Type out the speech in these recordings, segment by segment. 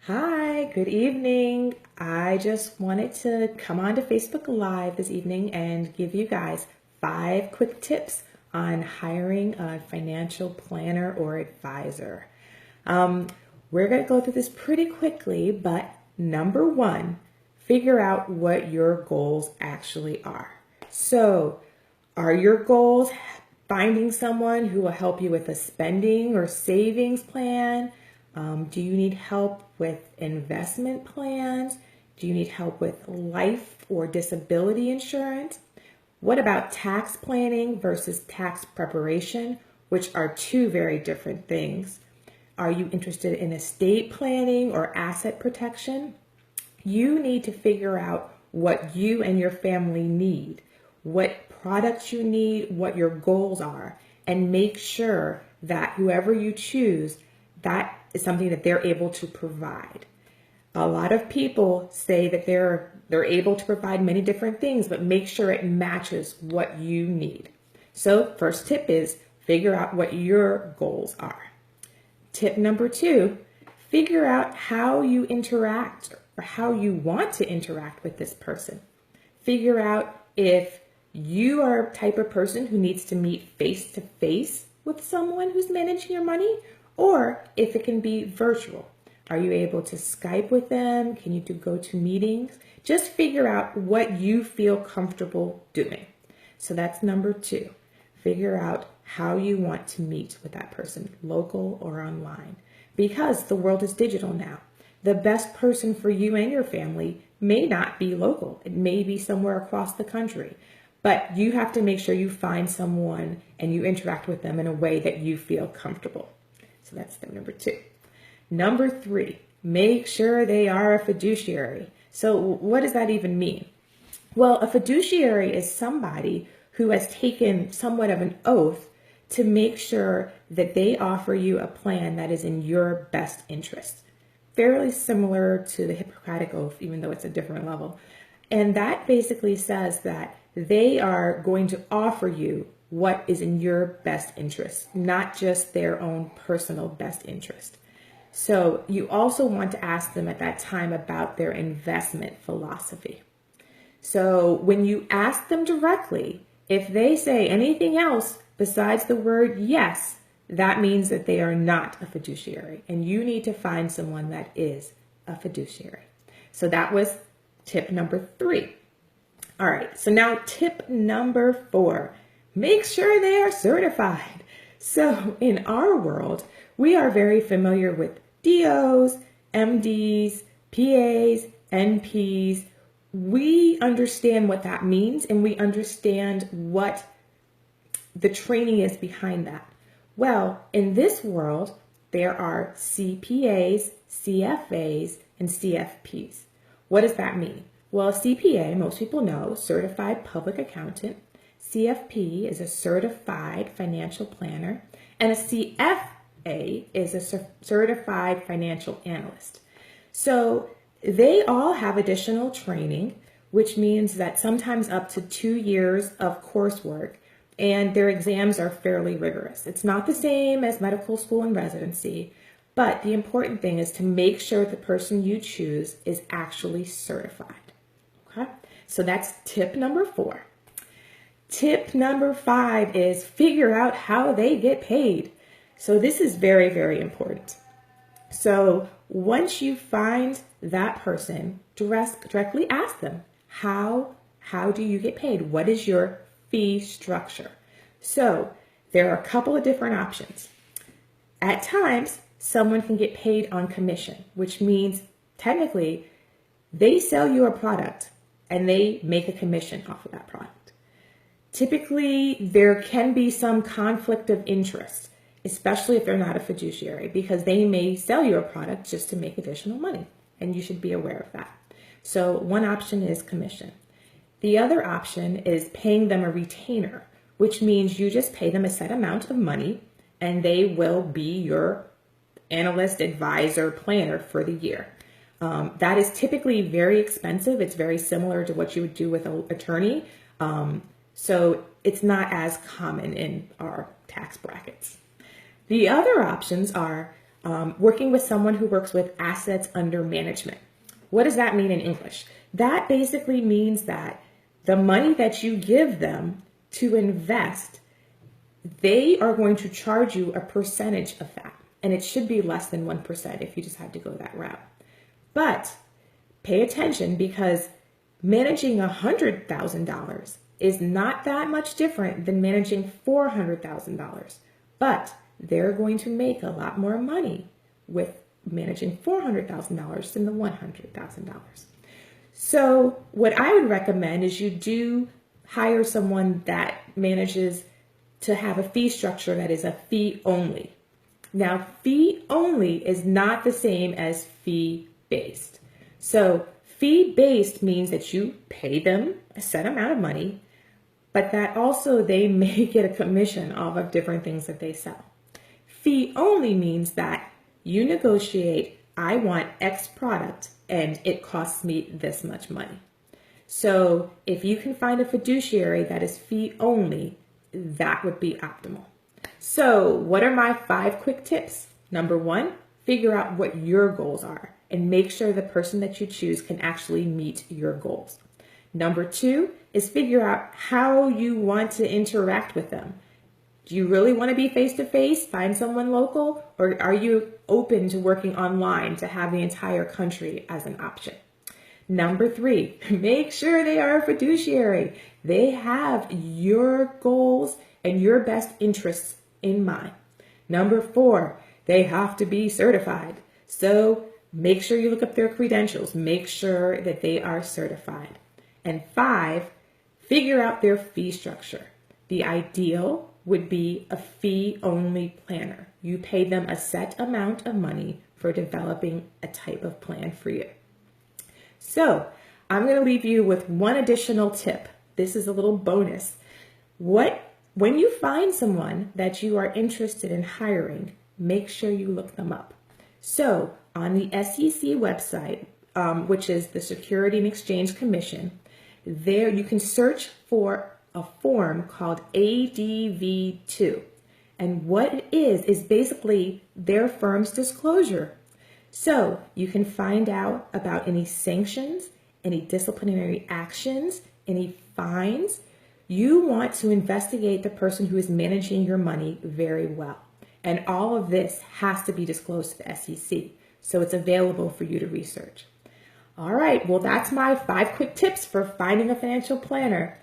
Hi, good evening. I just wanted to come on to Facebook Live this evening and give you guys 5 quick tips on hiring a financial planner or advisor. We're going to go through this pretty quickly, but number one, figure out what your goals actually are. So, are your goals finding someone who will help you with a spending or savings plan? Do you need help with investment plans? Do you need help with life or disability insurance? What about tax planning versus tax preparation, which are two very different things? Are you interested in estate planning or asset protection? You need to figure out what you and your family need, what products you need, what your goals are, and make sure that whoever you choose, that is something that they're able to provide. A lot of people say that they're able to provide many different things, but make sure it matches what you need. So, first tip is figure out what your goals are. Tip number 2, figure out how you interact or how you want to interact with this person. Figure out if you are a type of person who needs to meet face to face with someone who's managing your money, or if it can be virtual. Are you able to Skype with them? Can you do go-to meetings? Figure out what you feel comfortable doing. So that's number 2. Figure out how you want to meet with that person, local or online, because the world is digital now. The best person for you and your family may not be local. It may be somewhere across the country, but you have to make sure you find someone and you interact with them in a way that you feel comfortable. So that's step number 2. Number 3, make sure they are a fiduciary. So what does that even mean? Well, a fiduciary is somebody who has taken somewhat of an oath to make sure that they offer you a plan that is in your best interest. Fairly similar to the Hippocratic Oath, even though it's a different level. And that basically says that they are going to offer you what is in your best interest, not just their own personal best interest. So you also want to ask them at that time about their investment philosophy. So when you ask them directly, if they say anything else besides the word yes, that means that they are not a fiduciary, and you need to find someone that is a fiduciary. So that was tip number 3. All right, so now tip number 4, make sure they are certified. So in our world, we are very familiar with DOs, MDs, PAs, NPs. We understand what that means, and we understand what the training is behind that. Well, in this world, there are CPAs, CFAs, and CFPs. What does that mean? Well, a CPA, most people know, certified public accountant. CFP is a certified financial planner, and a CFA is a certified financial analyst. So they all have additional training, which means that sometimes up to 2 years of coursework, and their exams are fairly rigorous. It's not the same as medical school and residency, but the important thing is to make sure the person you choose is actually certified. Okay? So that's tip number 4. Tip number 5 is figure out how they get paid. So this is very, very important. So once you find that person, directly ask them, how do you get paid? What is your fee structure? So there are a couple of different options. At times, someone can get paid on commission, which means technically they sell you a product and they make a commission off of that product. Typically, there can be some conflict of interest, especially if they're not a fiduciary, because they may sell you a product just to make additional money, and you should be aware of that. So one option is commission. The other option is paying them a retainer, which means you just pay them a set amount of money and they will be your analyst, advisor, planner for the year. That is typically very expensive. It's very similar to what you would do with an attorney. So it's not as common in our tax brackets. The other options are working with someone who works with assets under management. What does that mean in English? That basically means that the money that you give them to invest, they are going to charge you a percentage of that. And it should be less than 1% if you decide to go that route. But pay attention, because managing $100,000 is not that much different than managing $400,000. But they're going to make a lot more money with managing $400,000 than the $100,000. So what I would recommend is you do hire someone that manages to have a fee structure that is a fee only. Now, fee only is not the same as fee based. So fee based means that you pay them a set amount of money, but that also they may get a commission off of different things that they sell. Fee only means that you negotiate, I want X product and it costs me this much money. So if you can find a fiduciary that is fee only, that would be optimal. So what are my 5 quick tips? Number 1, figure out what your goals are and make sure the person that you choose can actually meet your goals. Number 2 is figure out how you want to interact with them. Do you really want to be face-to-face, find someone local, or are you open to working online to have the entire country as an option? Number 3, make sure they are a fiduciary. They have your goals and your best interests in mind. Number 4, they have to be certified. So make sure you look up their credentials. Make sure that they are certified. And 5, figure out their fee structure. The ideal would be a fee-only planner. You pay them a set amount of money for developing a type of plan for you. So I'm going to leave you with one additional tip. This is a little bonus. When you find someone that you are interested in hiring, make sure you look them up. So on the SEC website, which is the Security and Exchange Commission, there you can search for a form called ADV2. And what it is basically their firm's disclosure. So you can find out about any sanctions, any disciplinary actions, any fines. You want to investigate the person who is managing your money very well. And all of this has to be disclosed to the SEC. So it's available for you to research. All right, well, that's my 5 quick tips for finding a financial planner.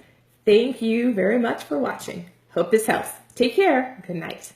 Thank you very much for watching. Hope this helps. Take care. Good night.